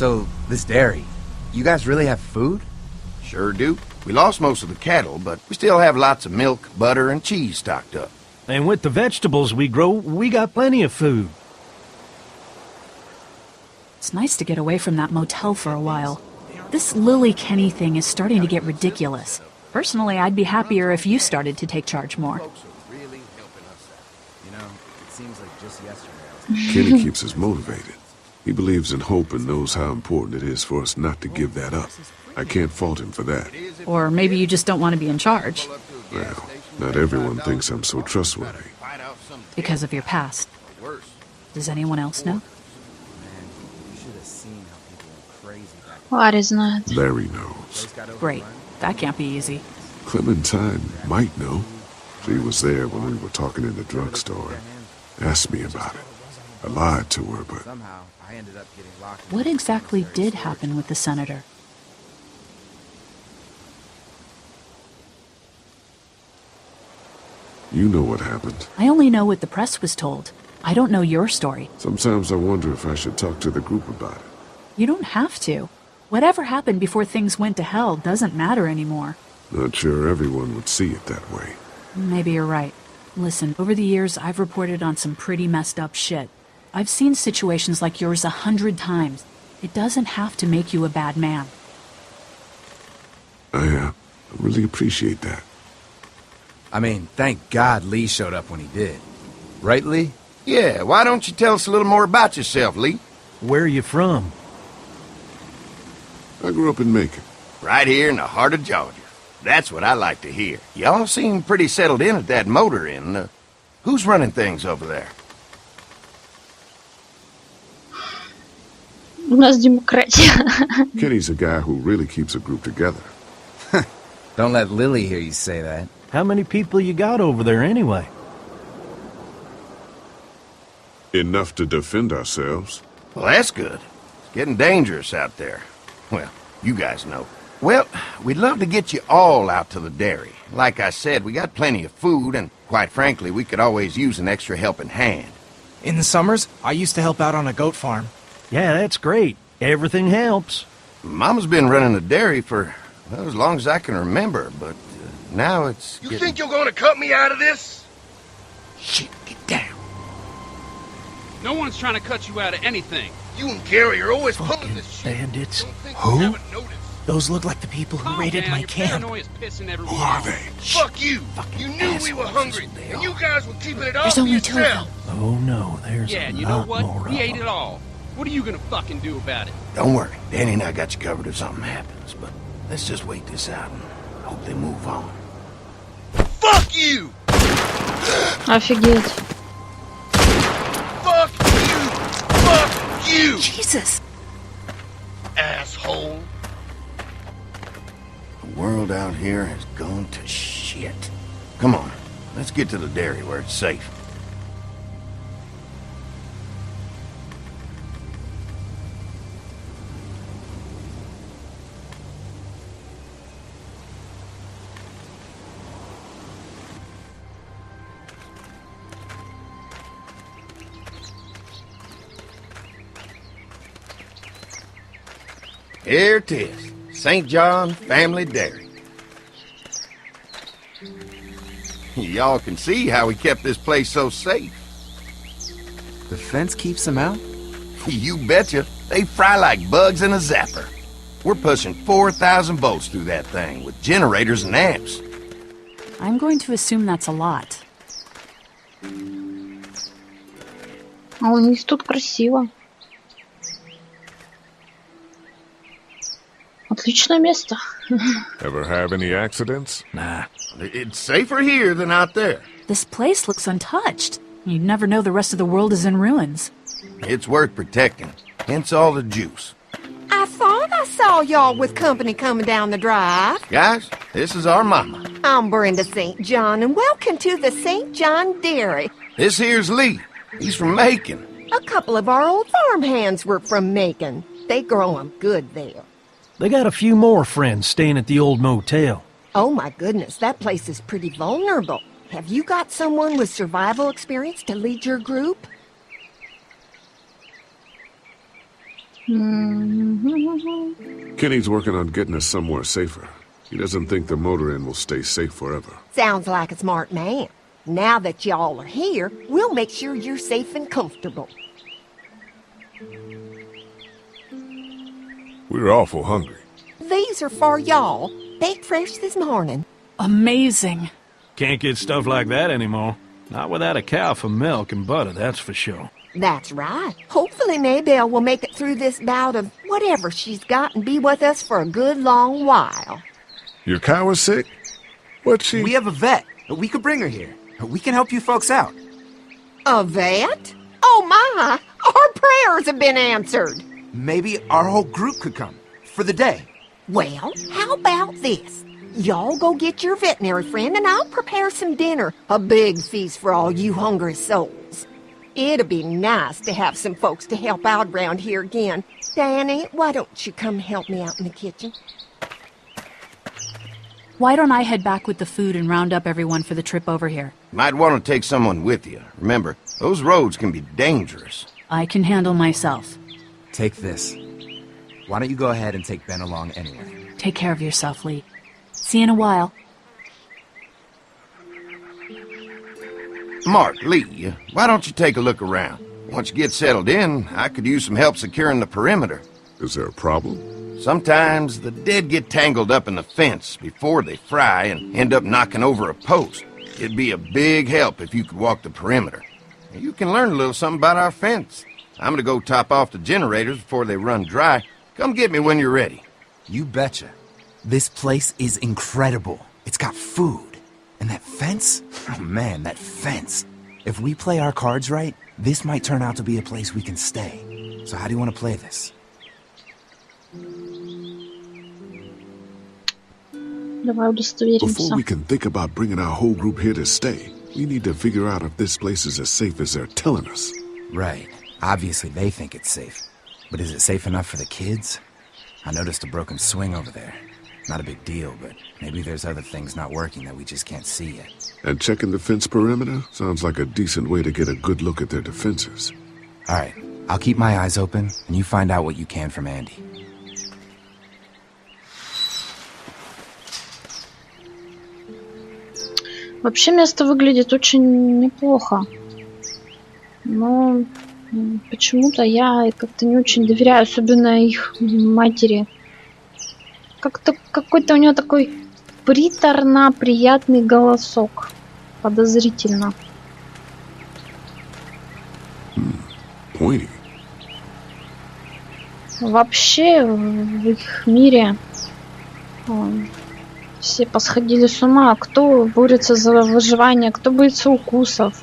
So, this dairy, you guys really have food? Sure do. We lost most of the cattle, but we still have lots of milk, butter, and cheese stocked up. And with the vegetables we grow, we got plenty of food. It's nice to get away from that motel for a while. This Lily Kenny thing is starting to get ridiculous. Personally, I'd be happier if you started to take charge more. Kenny keeps us motivated. He believes in hope and knows how important it is for us not to give that up. I can't fault him for that. Or maybe you just don't want to be in charge. Well, not everyone thinks I'm so trustworthy. Because of your past. Does anyone else know? Larry знает. Larry knows. Great. That can't be easy. Clementine might know. She was there when we were talking in the drugstore and asked me about it. I lied to her, but... What exactly did happen with the senator? You know what happened. I only know what the press was told. I don't know your story. Sometimes I wonder if I should talk to the group about it. You don't have to. Whatever happened before things went to hell doesn't matter anymore. Not sure everyone would see it that way. Maybe you're right. Listen, over the years, I've reported on some pretty messed up shit. I've seen situations like yours 100 times. It doesn't have to make you a bad man. I really appreciate that. I mean, thank God Lee showed up when he did. Right, Lee? Yeah, why don't you tell us a little more about yourself, Lee? Where are you from? I grew up in Macon. Right here in the heart of Georgia. That's what I like to hear. Y'all seem pretty settled in at that motor inn. Who's running things over there? У нас демократия. Kenny's a guy who really keeps a group together. Don't let Lily hear you say that. How many people you got over there anyway? Enough to defend ourselves. Well, that's good. It's getting dangerous out there. Well, you guys know. Well, we'd love to get you all out to the dairy. Like I said, we got plenty of food, and quite frankly, we could always use an extra helping hand. In the summers, I used to help out on a goat farm. Yeah, that's great. Everything helps. Mama's been running the dairy for, well, as long as I can remember, but now it's You think you're gonna cut me out of this? Shit, get down. No one's trying to cut you out of anything. You and Gary are always pulling Fucking this shit. bandits. Who? Those look like the people who Calm raided down, my your camp. paranoia's pissing everyone Who are off. they? Fuck you! You knew we were hungry, and you guys were keeping it all There's for only 2 of yourself. them. Oh no, there's Yeah, a you know lot what? more We of ate them. it all. What are you gonna fucking do about it? Don't worry, Danny and I got you covered if something happens, but let's just wait this out and hope they move on. Fuck you! Офигеть. Fuck you! Fuck you! Jesus! Asshole! The world out here has gone to shit. Come on, let's get to the dairy where it's safe. Here it is, St. John Family Dairy. Y'all can see how we kept this place so safe. The fence keeps them out? You betcha. They fry like bugs in a zapper. We're pushing 4,000 volts through that thing with generators and amps. I'm going to assume that's a lot. А у них тут красиво. Отличное место. Ever have any accidents? Nah. It's safer here than out there. This place looks untouched. You'd never know the rest of the world is in ruins. It's worth protecting, hence all the juice. I thought I saw y'all with company coming down the drive. Guys, this is our mama. I'm Brenda St. John, and welcome to the St. John Dairy. This here's Lee. He's from Macon. A couple of our old farmhands were from Macon. They grow 'em good there. They got a few more friends staying at the old motel. Oh my goodness, that place is pretty vulnerable. Have you got someone with survival experience to lead your group? Kenny's working on getting us somewhere safer. He doesn't think the motor inn will stay safe forever. Sounds like a smart man. Now that y'all are here, we'll make sure you're safe and comfortable. We're awful hungry. These are for y'all. Baked fresh this morning. Amazing. Can't get stuff like that anymore. Not without a cow for milk and butter, that's for sure. That's right. Hopefully Maybelle will make it through this bout of whatever she's got and be with us for a good long while. Your cow is sick? What's she? We have a vet. We could bring her here. We can help you folks out. A vet? Oh my! Our prayers have been answered. Maybe our whole group could come. For the day. Well, how about this? Y'all go get your veterinary friend and I'll prepare some dinner. A big feast for all you hungry souls. It'll be nice to have some folks to help out around here again. Danny, why don't you come help me out in the kitchen? Why don't I head back with the food and round up everyone for the trip over here? Might want to take someone with you. Remember, those roads can be dangerous. I can handle myself. Take this. Why don't you go ahead and take Ben along anyway? Take care of yourself, Lee. See you in a while. Mark, Lee, why don't you take a look around? Once you get settled in, I could use some help securing the perimeter. Is there a problem? Sometimes the dead get tangled up in the fence before they fry and end up knocking over a post. It'd be a big help if you could walk the perimeter. You can learn a little something about our fence. I'm gonna go top off the generators before they run dry. Come get me when you're ready. You betcha. This place is incredible. It's got food. And that fence? Oh man, that fence. If we play our cards right, this might turn out to be a place we can stay. So how do you want to play this? Давай удостоверимся. Before we can think about bringing our whole group here to stay, we need to figure out if this place is as safe as they're telling us. Right. Obviously they think it's safe. But is it safe enough for the kids? I noticed a broken swing over there. Not a big deal, but maybe there's other things not working that we just can't see yet. And checking the fence perimeter sounds like a decent way to get a good look at their defenses. All right. I'll keep my eyes open, and you find out what you can from Andy. Вообще место выглядит очень неплохо. Но почему-то я как-то не очень доверяю, особенно их матери. Как-то какой-то у него такой приторно-приятный голосок. Подозрительно. Pointy. Вообще в их мире все посходили с ума. Кто борется за выживание, кто боится укусов,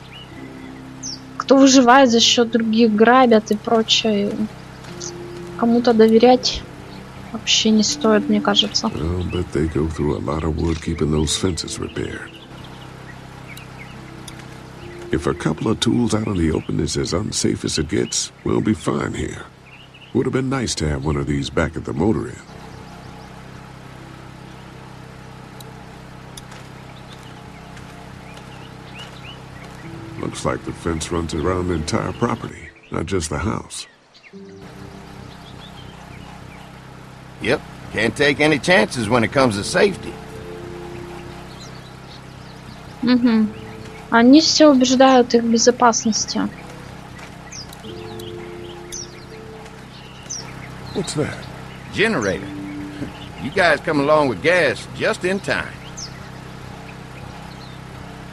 кто выживает за счет других, грабят и прочее. Кому-то доверять вообще не стоит, мне кажется. I'll bet they go through a lot of wood keeping those fences repaired. If a couple of tools out in the open is as unsafe as it gets, we'll be fine here. Would have been nice to have one of these back at the motor inn. Looks like the fence runs around the entire property, not just the house. Yep, can't take any chances when it comes to safety. Угу. Они все убеждают их в безопасности. What's that? Generator. You guys come along with gas just in time.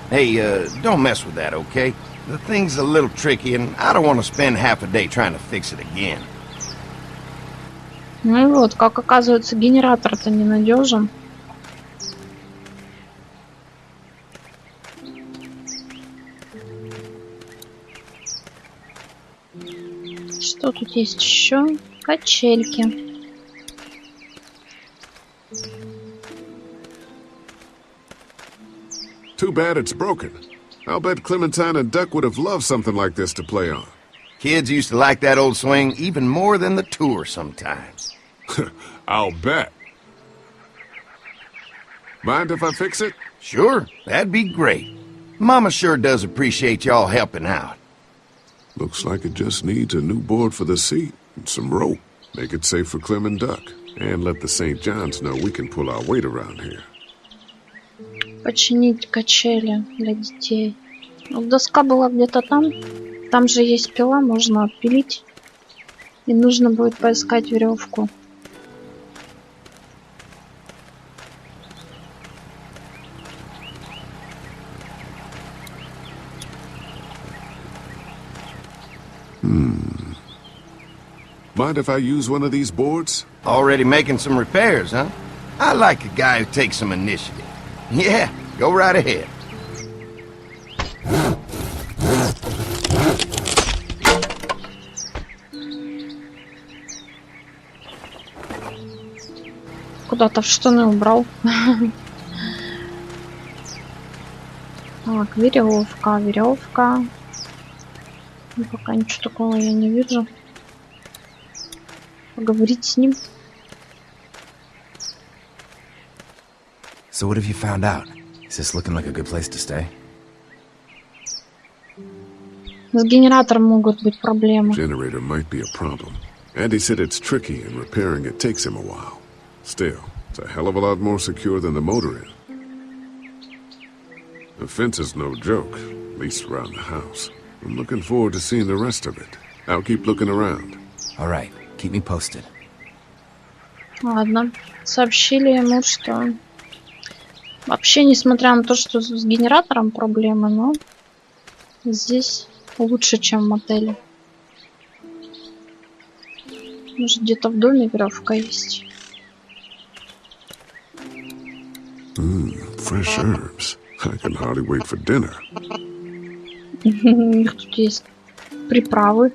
Hey, don't mess with that, okay? The thing's a little tricky, and I don't want to spend half a day trying to fix it again. Ну и вот, как оказывается, генератор-то ненадежен. Что тут есть еще? Качельки. Too bad it's broken. I'll bet Clementine and Duck would have loved something like this to play on. Kids used to like that old swing even more than the tour sometimes. I'll bet. Mind if I fix it? Sure, that'd be great. Mama sure does appreciate y'all helping out. Looks like it just needs a new board for the seat and some rope. Make it safe for Clem and Duck. And let the St. John's know we can pull our weight around here. Починить качели для детей. Вот доска была где-то там. Там же есть пила, можно отпилить. И нужно будет поискать веревку. Mind if I use one of these boards? Already making some repairs, huh? I like a guy who takes some initiative. Yeah, go right ahead. Куда-то в штаны убрал. Так, веревка, веревка. Ну, пока ничего такого я не вижу. Поговорить с ним. So what have you found out? Is this looking like a good place to stay? С генератором могут быть проблемы. Generator might be a problem. Andy said it's tricky and repairing it takes him a while. Still, it's a hell of a lot more secure than the motor inn. The fence is no joke, at least around the house. I'm looking forward to seeing the rest of it. I'll keep looking around. All right, keep me posted. Ладно. Сообщили ему, что вообще, несмотря на то, что с генератором проблемы, но здесь лучше, чем в мотеле. Может, где-то в доме веревка есть. Fresh herbs. I can hardly wait for dinner. У них тут есть приправы.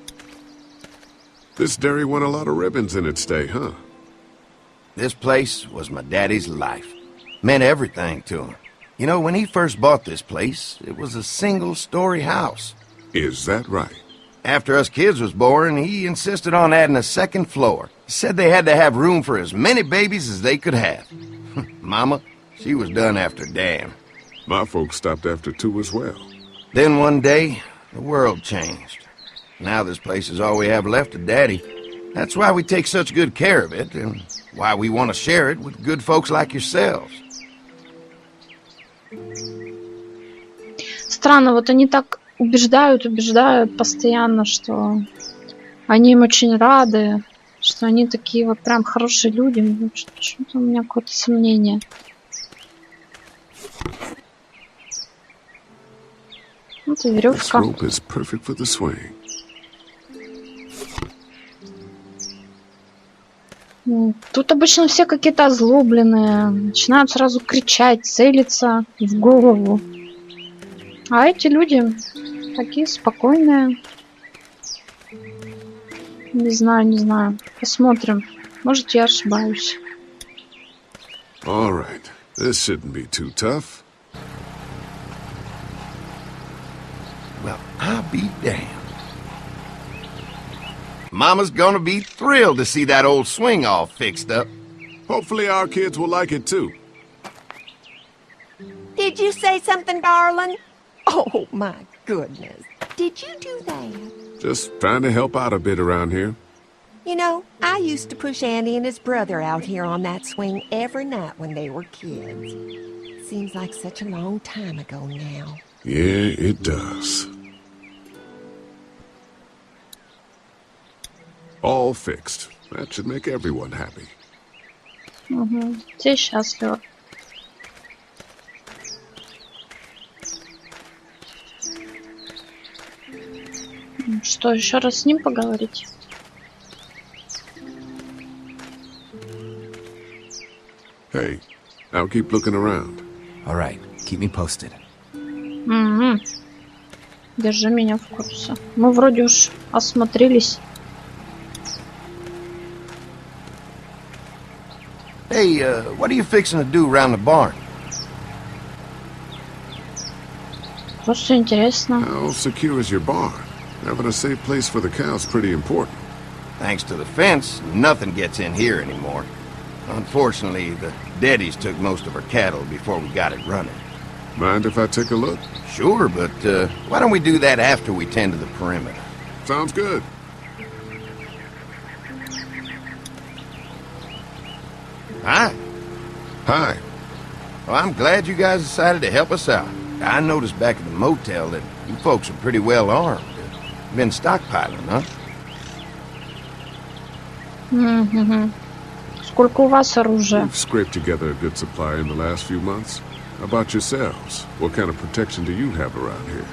This dairy won a lot of ribbons in its day, huh? This place was my daddy's life. Meant everything to him. You know, when he first bought this place, it was a single-story house. Is that right? After us kids was born, he insisted on adding a second floor. He said they had to have room for as many babies as they could have. Mama, she was done after Dan. My folks stopped after 2 as well. Then one day, the world changed. Now this place is all we have left of Daddy. That's why we take such good care of it, and why we want to share it with good folks like yourselves. Странно, вот они так убеждают постоянно, что они им очень рады, что они такие вот прям хорошие люди. Почему-то у меня какое-то сомнение. Вот и веревка. Тут обычно все какие-то озлобленные, начинают сразу кричать, целиться в голову. А эти люди такие спокойные. Не знаю. Посмотрим. Может, я ошибаюсь. All right. This shouldn't be too tough. Well, I'll be damned. Mama's gonna be thrilled to see that old swing all fixed up. Hopefully our kids will like it too. Did you say something, darling? Oh, my goodness. Did you do that? Just trying to help out a bit around here. You know, I used to push Andy and his brother out here on that swing every night when they were kids. Seems like such a long time ago now. Yeah, it does. All fixed. That should make everyone happy. Угу. Все счастливы. Что, еще раз с ним поговорить? Hey, I'll keep looking around. All right, keep me posted. Угу. Держи меня в курсе. Мы вроде уж осмотрелись. Hey, what are you fixing to do around the barn? Просто интересно. How secure is your barn? Having a safe place for the cows pretty important. Thanks to the fence, nothing gets in here anymore. Unfortunately, the Daddies took most of our cattle before we got it running. Mind if I take a look? Sure, but why don't we do that after we tend to the perimeter? Sounds good. Hi. Hi. Well, I'm glad you guys decided to help us out. I noticed back at the motel that you folks are pretty well armed. Been stockpiling, huh? Сколько у вас оружия? We've scraped together a good supply in the last few months. How about yourselves? What kind of protection do you have around here?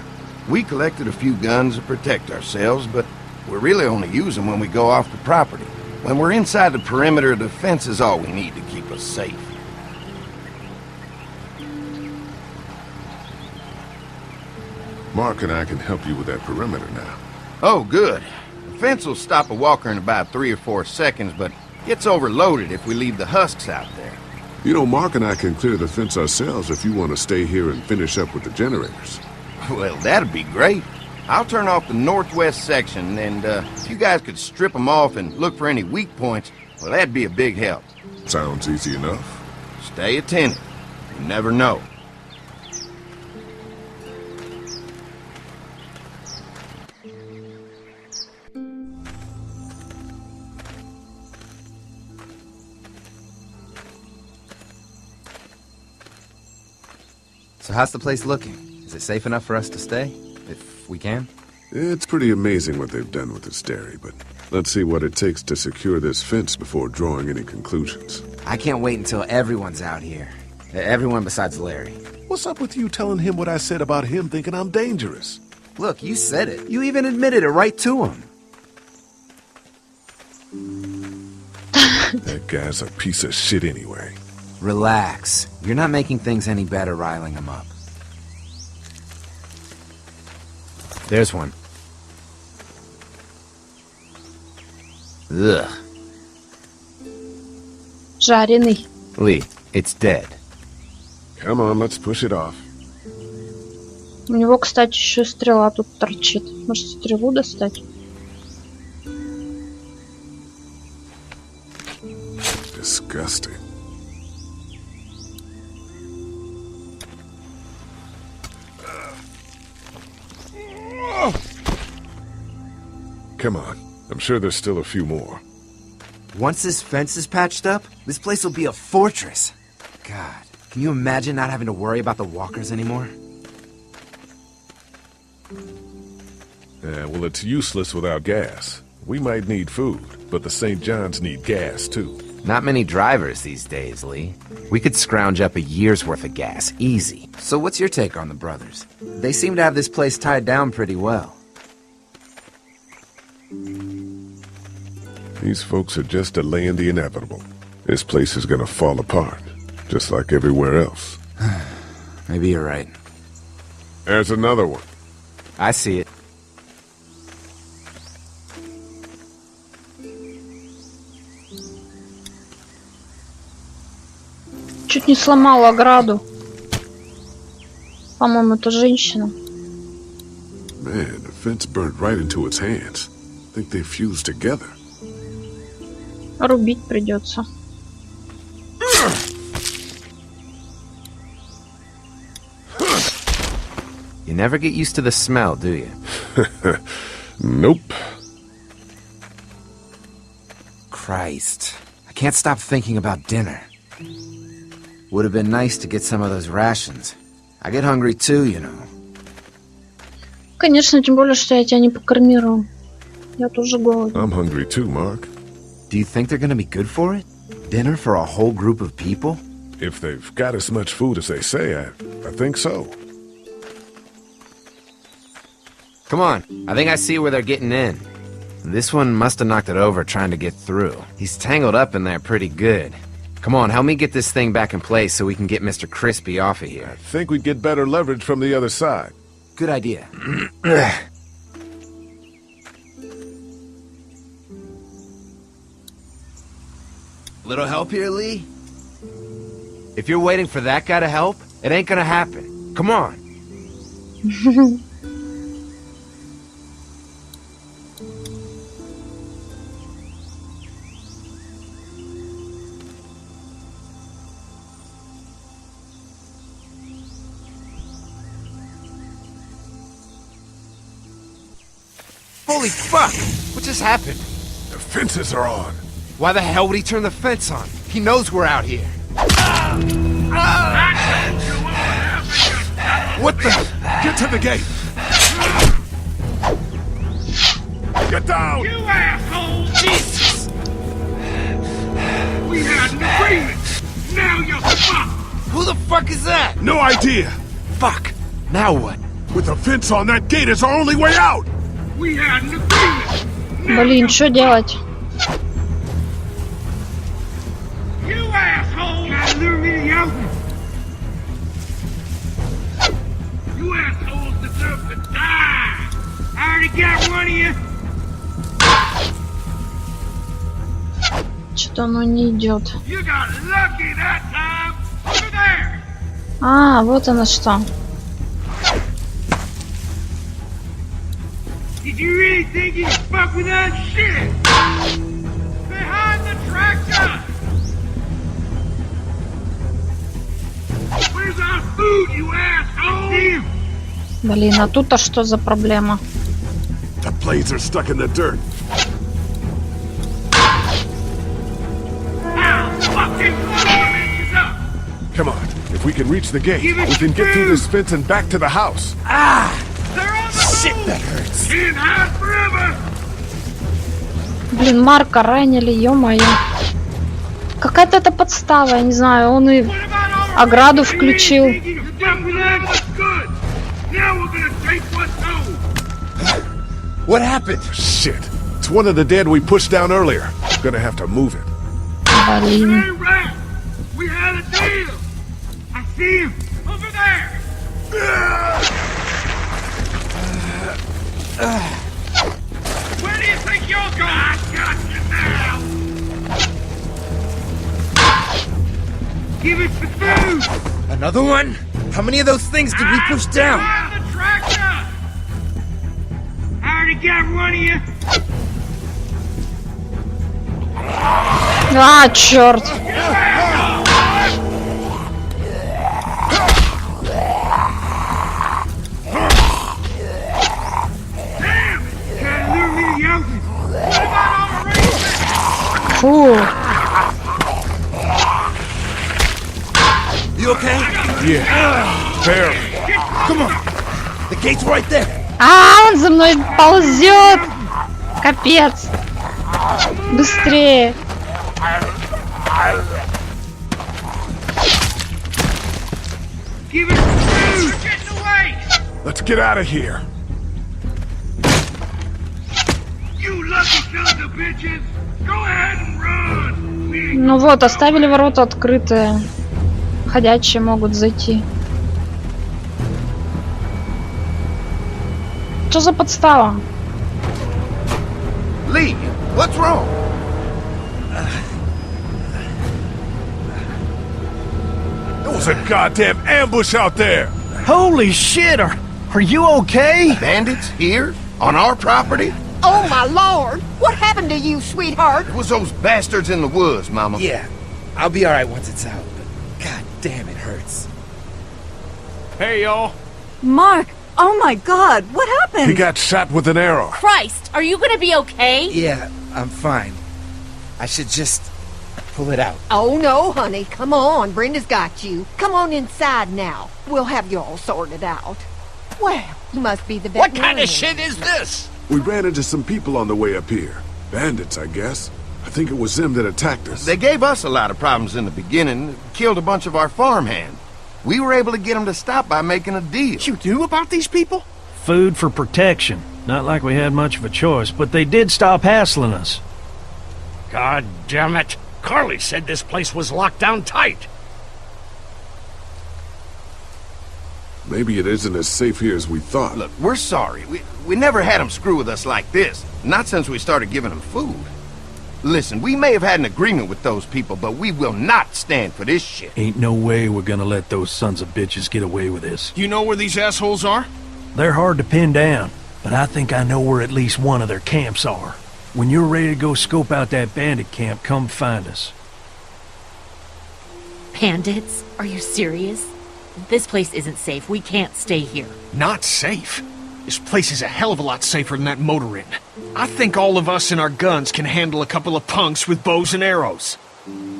We collected a few guns to protect ourselves, but we really only use them when we go off the property. When we're inside the perimeter, the fence is all we need to keep us safe. Mark and I can help you with that perimeter now. Oh, good. The fence will stop a walker in about 3 or 4 seconds, but gets overloaded if we leave the husks out there. You know, Mark and I can clear the fence ourselves if you want to stay here and finish up with the generators. Well, that'd be great. I'll turn off the northwest section, and if you guys could strip them off and look for any weak points, well, that'd be a big help. Sounds easy enough. Stay attentive. You never know. So how's the place looking? Is it safe enough for us to stay? If we can? It's pretty amazing what they've done with this dairy, but let's see what it takes to secure this fence before drawing any conclusions. I can't wait until everyone's out here. Everyone besides Larry. What's up with you telling him what I said about him thinking I'm dangerous? Look, you said it. You even admitted it right to him. That guy's a piece of shit anyway. Relax. You're not making things any better riling him up. There's one. Ugh. Жареный. Lee, it's dead. Come on, let's push it off. У него, кстати, еще стрела тут торчит. Может, стрелу достать? Disgusting. Come on. I'm sure there's still a few more. Once this fence is patched up, this place will be a fortress. God, can you imagine not having to worry about the walkers anymore? Yeah, well, it's useless without gas. We might need food, but the St. John's need gas, too. Not many drivers these days, Lee. We could scrounge up a year's worth of gas, easy. So what's your take on the brothers? They seem to have this place tied down pretty well. These folks are just delaying the inevitable. This place is gonna fall apart, just like everywhere else. Maybe you're right. There's another one. I see it. Чуть не сломала ограду. По-моему, это женщина. Man, the fence burnt right into its hands. I think they fused together. Рубить придется. You never get used to the smell, do you? Nope. Christ. I can't stop thinking about dinner. Would have been nice to get some of those rations. I get hungry too, you know. Конечно, тем более, что я тебя не покормила. Я тоже голодна. I'm hungry too, Mark. Do you think they're gonna be good for it? Dinner for a whole group of people? If they've got as much food as they say, I think so. Come on, I think I see where they're getting in. This one must have knocked it over trying to get through. He's tangled up in there pretty good. Come on, help me get this thing back in place so we can get Mr. Crispy off of I here. think we'd get better leverage from the other side. Good idea. Little help here, Lee? If you're waiting for that guy to help, it ain't gonna happen. Come on. Holy fuck! What just happened? The fences are on. Why the hell would he turn the fence on? He knows we're out here. What the? Get to the gate! Get down! You asshole! Jesus! We had an agreement! Now you're fucked! Who the fuck is that? No idea! Fuck! Now what? With the fence on that gate is our only way out! We had an agreement! Блин, что делать? You asshole! Gotta lure me out! You assholes deserve to die! I already got one of you! Что-то оно не идет. You got lucky that time! Over there! А, вот оно что. Did you really think you could fuck with that shit? Behind the tractor! Where's our food, you asshole? Блин, а тут-то что за проблема? The blades are stuck in the dirt. Come on. If we can reach the gate, we can get through this fence and back to the house. Shit, that hurts. Can't hide forever! Блин, Марка ранили, ё-моё. Какая-то это подстава, я не знаю, он и ограду включил. What happened? Shit. It's one of the dead we pushed down earlier. Gonna have to move it. Блин. We had a deal! I see him! Over there! Where do you think you're going? I got you now! Give us the food! Another one? How many of those things did we push down? The tractor! I already got one of you! А, черт. Фу. You okay? Yeah. Barely. Come on. The gate's right there. А, он за мной ползет. Капец. Быстрее. Let's get out of here. You lucky sons of bitches! Go ahead and run! Ну вот, оставили ворота открытые. Ходячие могут зайти. Что за подстава? Lee, what's wrong? There was a goddamn ambush out there. Holy shit, are you okay? Bandits here? On our property? Oh, my lord! What happened to you, sweetheart? It was those bastards in the woods, Mama. Yeah, I'll be alright once it's out, but god damn, it hurts. Hey, y'all. Mark! Oh my god, what happened? He got shot with an arrow. Christ, are you gonna be okay? Yeah, I'm fine. I should just pull it out. Oh, no, honey. Come on. Brenda's got you. Come on inside now. We'll have you all sorted out. Well, you must be the What veterinarian. kind of shit is this? We ran into some people on the way up here. Bandits, I guess. I think it was them that attacked us. They gave us a lot of problems in the beginning. Killed a bunch of our farmhands. We were able to get them to stop by making a deal. You knew about these people? Food for protection. Not like we had much of a choice, but they did stop hassling us. God damn it. Carly said this place was locked down tight. Maybe it isn't as safe here as we thought. Look, we're sorry. We never had them screw with us like this. Not since we started giving them food. Listen, we may have had an agreement with those people, but we will not stand for this shit. Ain't no way we're gonna let those sons of bitches get away with this. You know where these assholes are? They're hard to pin down, but I think I know where at least one of their camps are. When you're ready to go scope out that bandit camp, come find us. Bandits? Are you serious? This place isn't safe. We can't stay here. Not safe. This place is a hell of a lot safer than that motor inn. I think all of us and our guns can handle a couple of punks with bows and arrows.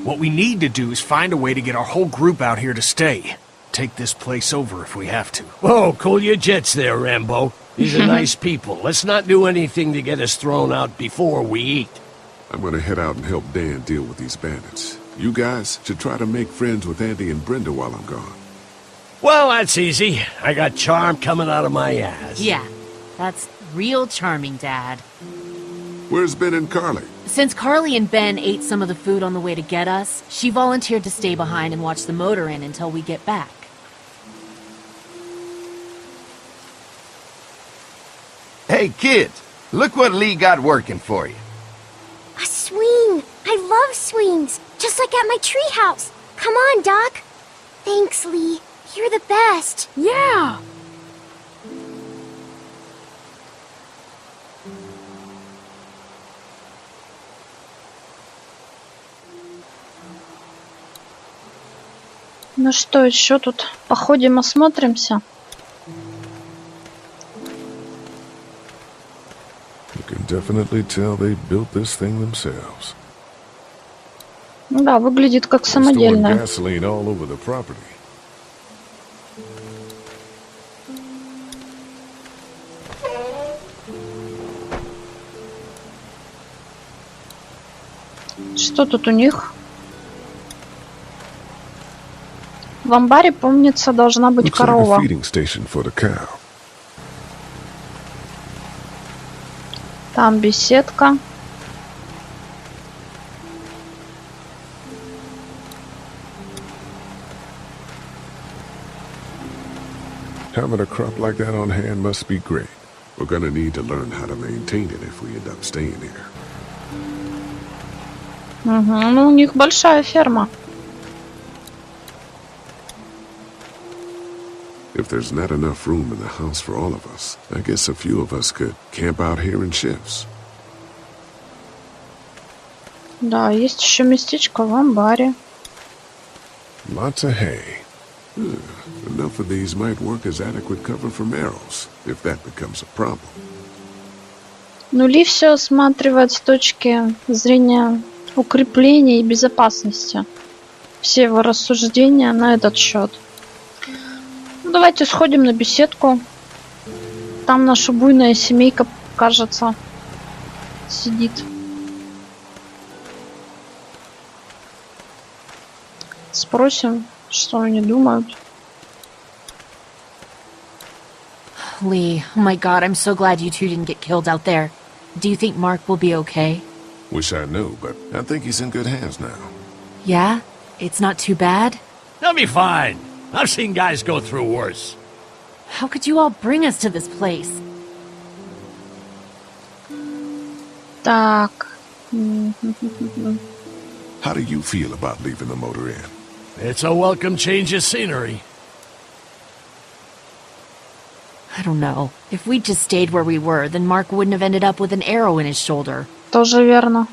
What we need to do is find a way to get our whole group out here to stay. Take this place over if we have to. Whoa, cool your jets there, Rambo. These are nice people. Let's not do anything to get us thrown out before we eat. I'm gonna head out and help Dan deal with these bandits. You guys should try to make friends with Andy and Brenda while I'm gone. Well, that's easy. I got charm coming out of my ass. Yeah, that's real charming, Dad. Where's Ben and Carly? Since Carly and Ben ate some of the food on the way to get us, she volunteered to stay behind and watch the motor inn until we get back. Hey, kids, look what Lee got working for you. A swing! I love swings! Just like at my treehouse! Come on, Doc! Thanks, Lee. You're the best! Yeah! Ну что, еще тут походим, осмотримся. You can definitely tell they built this thing themselves. Да, выглядит как самодельная. Gasoline all over the property. Что тут у них? В амбаре, помнится, должна быть Looks like корова. a feeding station for the cow. Там беседка. Having a crop like that on hand must be great. We're gonna need to learn how to maintain it if we end up staying here. Угу, ну у них большая ферма. If there's not enough room in the house for all of us, I guess a few of us could camp out here in shifts. Да, есть еще местечко в амбаре. Lots of hay. Enough of these might work as adequate cover from arrows, if that becomes a problem. Ну, Ли все осматривает с точки зрения укрепления и безопасности. Все его рассуждения на этот счет. Ну, давайте сходим на беседку. Там наша буйная семейка, кажется, сидит. Спросим, что они думают. Lee, oh my god, I'm so glad you two didn't get killed out there. Do you think Mark will be okay? Wish I knew, but I think he's in good hands now. Yeah? It's not too bad? They'll be fine. I've seen guys go through worse. How could you all bring us to this place? Так. How do you feel about leaving the motor inn? It's a welcome change of scenery. I don't know. If we'd just stayed where we were, then Mark wouldn't have ended up with an arrow in his shoulder. Тоже верно.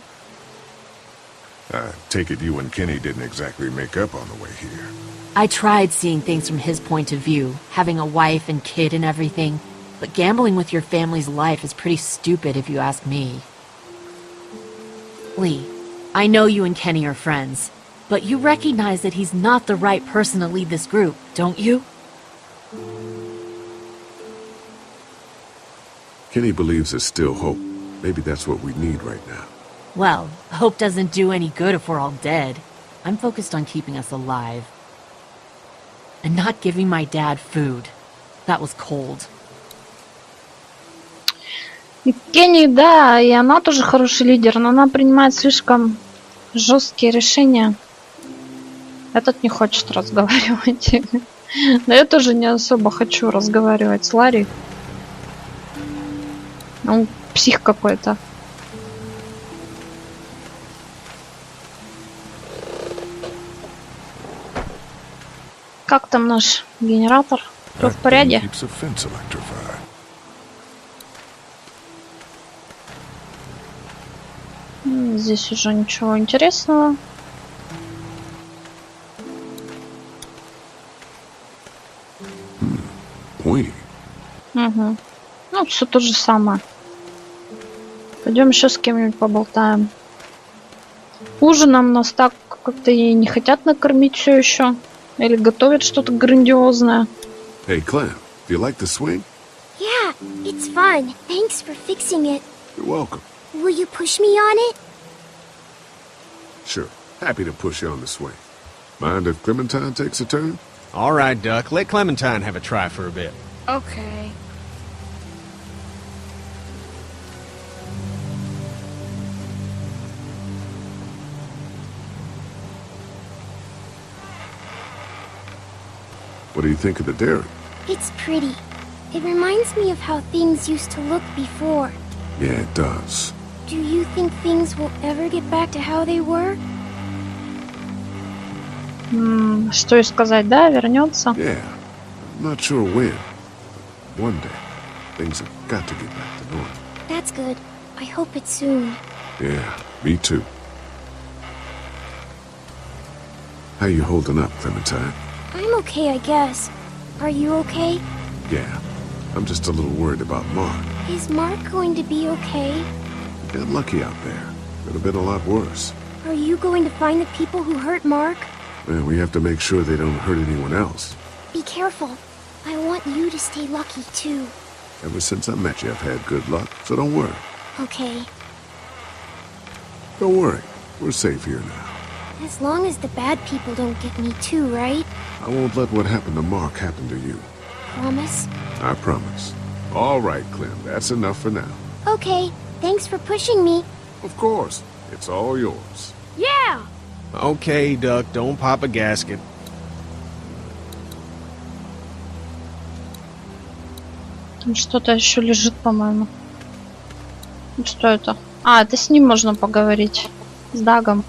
I take it you and Kenny didn't exactly make up on the way here. I tried seeing things from his point of view, having a wife and kid and everything, but gambling with your family's life is pretty stupid if you ask me. Lee, I know you and Kenny are friends, but you recognize that he's not the right person to lead this group, don't you? Kenny believes there's still hope. Maybe that's what we need right now. Well, hope doesn't do any good if we're all dead. I'm focused on keeping us alive. And not giving my dad food. That was cold. И Кенни, да, и она тоже хороший лидер, но она принимает слишком жесткие решения. Этот не хочет разговаривать. Да я тоже не особо хочу разговаривать с Ларри. Он псих какой-то. Как там наш генератор? Всё в порядке? Здесь уже ничего интересного. Pointy. Угу. Ну, все то же самое. Пойдем еще с кем-нибудь поболтаем. Ужином нас так как-то и не хотят накормить все еще. Или готовят что-то грандиозное. Hey, Clem, do you like the swing? Yeah, it's fun. Thanks for fixing it. You're welcome. Will you push me on it? Sure. Happy to push you on the swing. Mind if Clementine takes a turn? All right, Duck. Let Clementine have a try for a bit. Okay. What do you think of the dairy? It's pretty. It reminds me of how things used to look before. Yeah, it does. Do you think things will ever get back to how they were? Что и сказать, да, вернется. Yeah, I'm not sure when. But one day, things have got to get back to normal. That's good. I hope it's soon. Yeah, me too. How you holding up, Clementine? I'm okay, I guess. Are you okay? Yeah, I'm just a little worried about Mark. Is Mark going to be okay? He got lucky out there. Could have been a lot worse. Are you going to find the people who hurt Mark? Well, we have to make sure they don't hurt anyone else. Be careful. I want you to stay lucky, too. Ever since I met you, I've had good luck, so don't worry. Okay. Don't worry. We're safe here now. As long as the bad people don't get me too, right? I won't let what happened to Mark happen to you. Promise? I promise. All right, Clem. That's enough for now. Okay. Thanks for pushing me. Of course. It's all yours. Yeah! Okay, Duck. Don't pop a gasket. Там что-то еще лежит, по-моему. Что это? А, это с ним можно поговорить. С Дагом.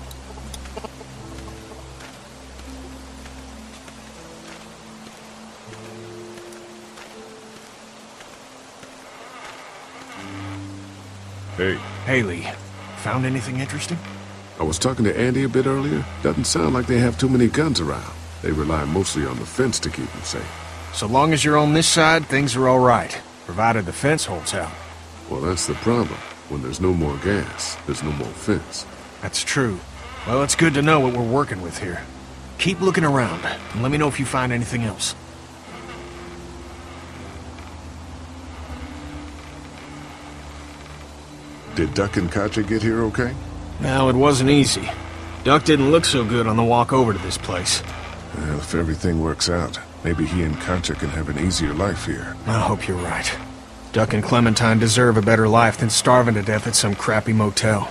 Hey. Hey, Lee. Found anything interesting? I was talking to Andy a bit earlier. Doesn't sound like they have too many guns around. They rely mostly on the fence to keep them safe. So long as you're on this side, things are all right. Provided the fence holds out. Well, that's the problem. When there's no more gas, there's no more fence. That's true. Well, it's good to know what we're working with here. Keep looking around, and let me know if you find anything else. Did Duck and Katja get here okay? No, it wasn't easy. Duck didn't look so good on the walk over to this place. Well, if everything works out, maybe he and Katja can have an easier life here. I hope you're right. Duck and Clementine deserve a better life than starving to death at some crappy motel.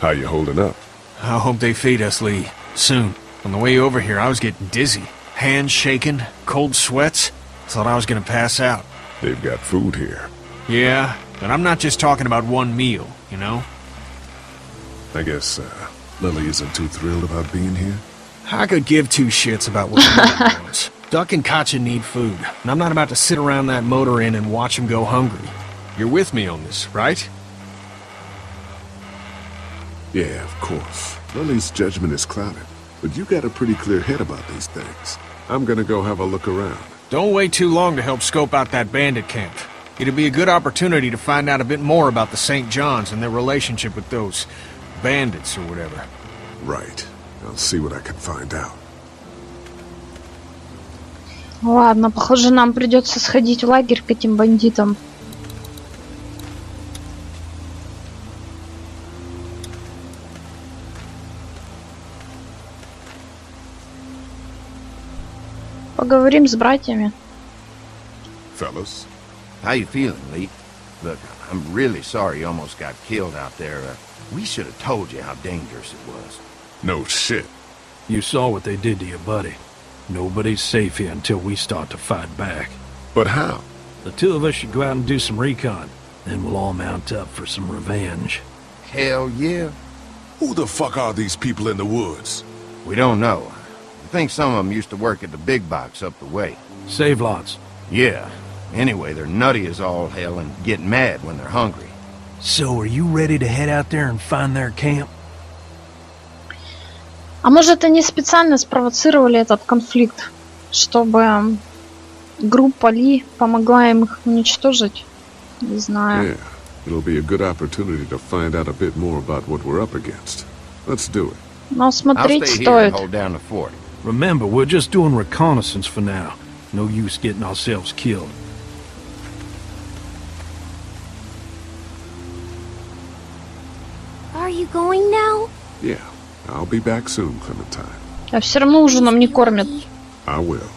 How you holding up? I hope they feed us, Lee. Soon. On the way over here, I was getting dizzy. Hands shaking, cold sweats. Thought I was gonna pass out. They've got food here. Yeah, but I'm not just talking about one meal, you know? I guess, Lily isn't too thrilled about being here? I could give two shits about what Lily wants. Duck and Katja need food, and I'm not about to sit around that motor inn and watch them go hungry. You're with me on this, right? Yeah, of course. Lily's judgment is clouded, but you got a pretty clear head about these things. I'm gonna go have a look around. Don't wait too long to help scope out that bandit camp. It'd be a good opportunity to find out a bit more about the St. John's and their relationship with those bandits or whatever. Right. I'll see what I can find out. Ладно, похоже, нам придется сходить в лагерь к этим бандитам. Поговорим с братьями. Fellas. How you feeling, Lee? Look, I'm really sorry you almost got killed out there. We should have told you how dangerous it was. No shit. You saw what they did to your buddy. Nobody's safe here until we start to fight back. But how? The two of us should go out and do some recon. Then we'll all mount up for some revenge. Hell yeah. Who the fuck are these people in the woods? We don't know. I think some of them used to work at the big box up the way. Save lots. Yeah. Anyway, they're nutty as all hell and get mad when they're hungry. So, are you ready to head out there and find their camp? А может, они специально спровоцировали этот конфликт, чтобы группа Ли помогла им их уничтожить. Не знаю. Yeah, it'll be a good opportunity to find out a bit more about what we're up against. Let's do it. Но смотреть I'll stay here стоит. and hold down the fort. Remember, we're just doing reconnaissance for now. No use getting ourselves killed. Are you going now? Yeah, I'll be back soon, Clementine. А все равно ужином не кормят. I will.